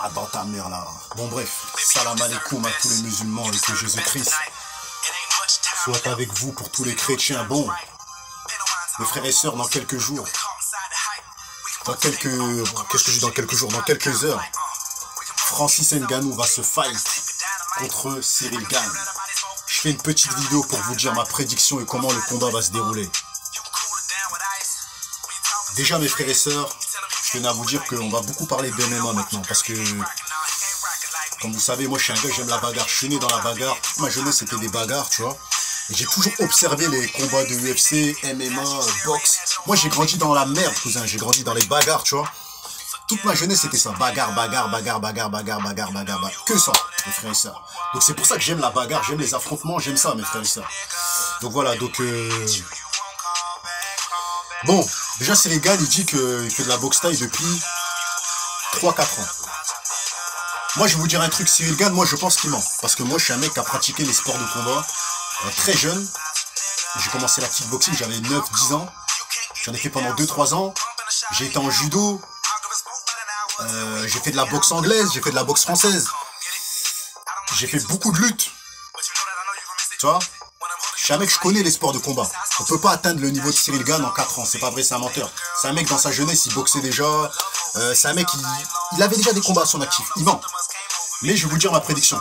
Ah, dans ta mère là. Bon bref, salam alaikum à tous les musulmans et que Jésus-Christ soit avec vous pour tous les chrétiens. Bon, mes frères et sœurs, dans quelques jours, qu'est-ce que je dis dans quelques jours, dans quelques heures, Francis Ngannou va se fight contre Cyril Gane. Je fais une petite vidéo pour vous dire ma prédiction et comment le combat va se dérouler. Déjà mes frères et sœurs, je tenais à vous dire qu'on va beaucoup parler de MMA maintenant parce que, comme vous savez, moi je suis un gars, j'aime la bagarre, je suis né dans la bagarre, toute ma jeunesse c'était des bagarres, tu vois. Et j'ai toujours observé les combats de UFC, MMA, boxe. Moi j'ai grandi dans la merde, cousin, j'ai grandi dans les bagarres, tu vois. Toute ma jeunesse c'était ça, bagarre, bagarre, bagarre, bagarre, bagarre, bagarre, bagarre, bagarre, que ça, mes frères et sœurs. Donc c'est pour ça que j'aime la bagarre, j'aime les affrontements, j'aime ça, mes frères et sœurs. Donc voilà, donc... Bon, déjà Cyril Gane, il dit qu'il fait de la boxe taille depuis 3-4 ans. Moi, je vais vous dire un truc, Cyril Gane, moi, je pense qu'il ment. Parce que moi, je suis un mec qui a pratiqué les sports de combat très jeune. J'ai commencé la kickboxing, j'avais 9-10 ans. J'en ai fait pendant 2-3 ans. J'ai été en judo. J'ai fait de la boxe anglaise, j'ai fait de la boxe française. J'ai fait beaucoup de luttes. Tu vois? Je suis un mec, je connais les sports de combat. On peut pas atteindre le niveau de Cyril Gane en 4 ans. C'est pas vrai, c'est un menteur. C'est un mec, dans sa jeunesse, il boxait déjà. C'est un mec, il avait déjà des combats à son actif. Il ment. Mais je vais vous dire ma prédiction.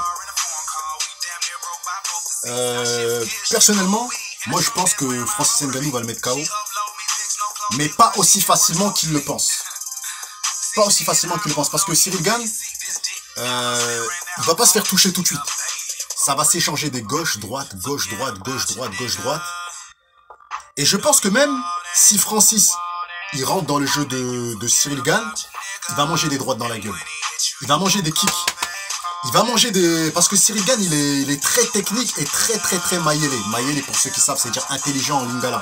Personnellement, moi je pense que Francis Ngannou va le mettre KO. Mais pas aussi facilement qu'il le pense. Pas aussi facilement qu'il le pense. Parce que Cyril Gane, il va pas se faire toucher tout de suite. Ça va s'échanger des gauches, droite, gauche, droite, gauche, droite, gauche, droite. Et je pense que même si Francis, il rentre dans le jeu de Cyril Gane, il va manger des droites dans la gueule. Il va manger des kicks. Il va manger des... Parce que Cyril Gane, il est très technique et très maillélé. Maillélé, pour ceux qui savent, c'est dire intelligent en lingala.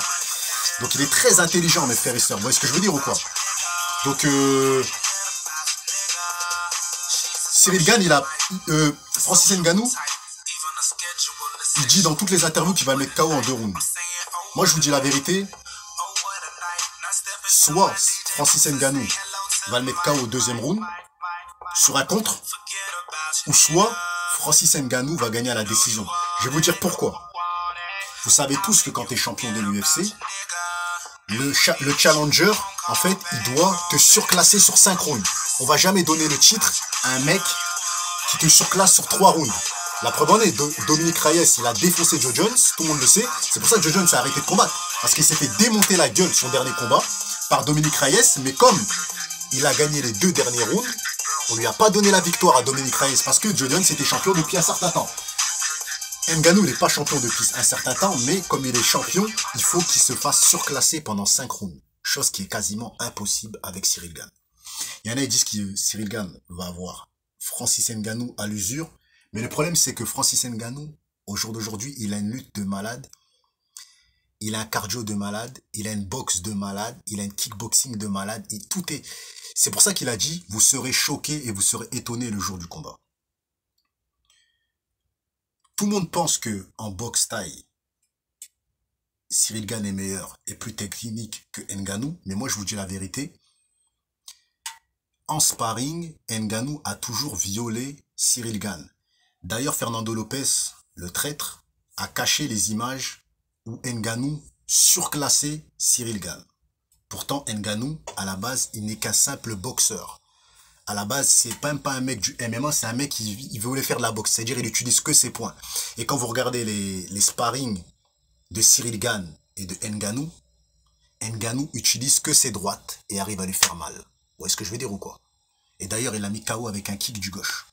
Donc il est très intelligent, mes frères et sœurs. Vous voyez ce que je veux dire ou quoi? Donc, Cyril Gane, il a... Francis Ngannou, il dit dans toutes les interviews qu'il va le mettre KO en 2 rounds. Moi, je vous dis la vérité. Soit Francis Ngannou va le mettre KO au 2e round, sur un contre, ou soit Francis Ngannou va gagner à la décision. Je vais vous dire pourquoi. Vous savez tous que quand tu es champion de l'UFC, le challenger, en fait, il doit te surclasser sur 5 rounds. On va jamais donner le titre à un mec qui te surclasse sur 3 rounds. La preuve en est, Dominique Reyes, il a défoncé Joe Jones, tout le monde le sait. C'est pour ça que Joe Jones a arrêté de combattre. Parce qu'il s'est fait démonter la gueule son dernier combat par Dominique Reyes. Mais comme il a gagné les 2 derniers rounds, on lui a pas donné la victoire à Dominique Reyes parce que Joe Jones était champion depuis un certain temps. Ngannou, il n'est pas champion depuis un certain temps, mais comme il est champion, il faut qu'il se fasse surclasser pendant 5 rounds. Chose qui est quasiment impossible avec Cyril Gane. Il y en a qui disent que Cyril Gane va avoir Francis Ngannou à l'usure. Mais le problème, c'est que Francis Ngannou, au jour d'aujourd'hui, il a une lutte de malade, il a un cardio de malade, il a une boxe de malade, il a une kickboxing de malade, tout est... C'est pour ça qu'il a dit, vous serez choqués et vous serez étonnés le jour du combat. Tout le monde pense que en boxe taille, Cyril Gane est meilleur et plus technique que Ngannou, mais moi je vous dis la vérité. En sparring, Ngannou a toujours violé Cyril Gane. D'ailleurs, Fernando Lopez, le traître, a caché les images où Ngannou surclassait Cyril Gane. Pourtant, Ngannou, à la base, il n'est qu'un simple boxeur. À la base, c'est même pas un mec du MMA, c'est un mec qui voulait faire de la boxe. C'est-à-dire, il utilise que ses poings. Et quand vous regardez les sparring de Cyril Gane et de Ngannou, Ngannou utilise que ses droites et arrive à lui faire mal. Vous voyez ce que je veux dire ou quoi? Et d'ailleurs, il a mis KO avec un kick du gauche.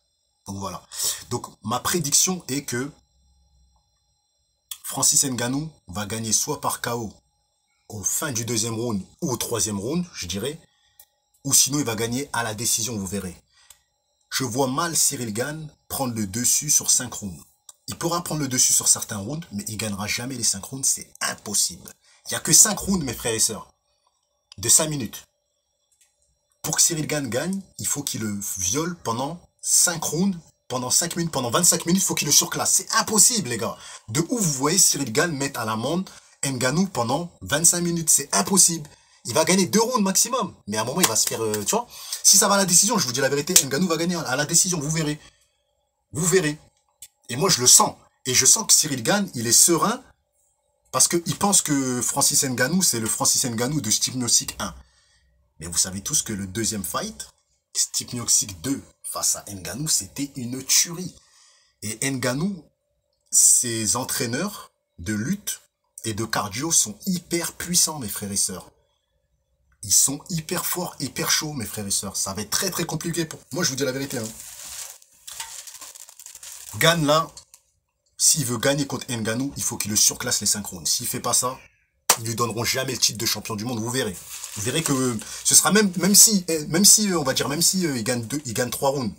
Donc voilà. Donc ma prédiction est que Francis Ngannou va gagner soit par KO au fin du 2e round ou au 3e round, je dirais, ou sinon il va gagner à la décision, vous verrez. Je vois mal Cyril Gane prendre le dessus sur 5 rounds. Il pourra prendre le dessus sur certains rounds, mais il gagnera jamais les 5 rounds, c'est impossible. Il n'y a que 5 rounds, mes frères et sœurs, de 5 minutes. Pour que Cyril Gane gagne, il faut qu'il le viole pendant 5 rounds, pendant 5 minutes, pendant 25 minutes, il faut qu'il le surclasse. C'est impossible, les gars. De où vous voyez Cyril Gane mettre à l'amende Ngannou pendant 25 minutes? C'est impossible. Il va gagner 2 rounds maximum. Mais à un moment, il va se faire... tu vois, si ça va à la décision, je vous dis la vérité, Ngannou va gagner à la décision, vous verrez. Vous verrez. Et moi, je le sens. Et je sens que Cyril Gane, il est serein parce qu'il pense que Francis Ngannou, c'est le Francis Ngannou de Steve Miocic 1. Mais vous savez tous que le deuxième fight, Steve Miocic 2 face à Ngannou, c'était une tuerie. Et Ngannou, ses entraîneurs de lutte et de cardio sont hyper puissants, mes frères et sœurs. Ils sont hyper forts, hyper chauds, mes frères et sœurs. Ça va être très très compliqué pour... Moi, je vous dis la vérité. Hein. Gane là, s'il veut gagner contre Ngannou, il faut qu'il le surclasse les 5 rounds. S'il fait pas ça, ils lui donneront jamais le titre de champion du monde. Vous verrez. Vous verrez que ce sera même si on va dire, même si il gagne 3 rounds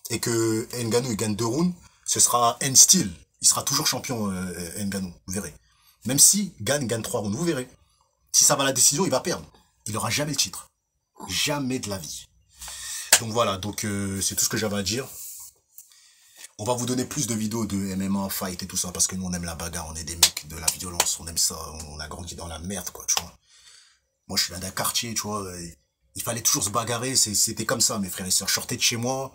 et que Ngannou il gagne 2 rounds, ce sera end still. Il sera toujours champion Ngannou. Vous verrez. Même si gagne 3 rounds, vous verrez. Si ça va à la décision, il va perdre. Il n'aura jamais le titre. Jamais de la vie. Donc voilà, donc c'est tout ce que j'avais à dire. On va vous donner plus de vidéos de MMA, fight et tout ça, parce que nous on aime la bagarre, on est des mecs de la violence, on aime ça, on a grandi dans la merde, quoi, tu vois. Moi je suis là d'un quartier, tu vois, il fallait toujours se bagarrer, c'était comme ça, mes frères et sœurs. Je sortais de chez moi,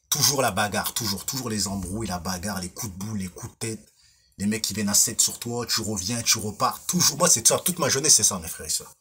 toujours la bagarre, toujours les embrouilles, la bagarre, les coups de boule, les coups de tête, les mecs qui viennent à 7 sur toi, tu reviens, tu repars, toujours. Moi c'est ça, toute ma jeunesse c'est ça, mes frères et sœurs.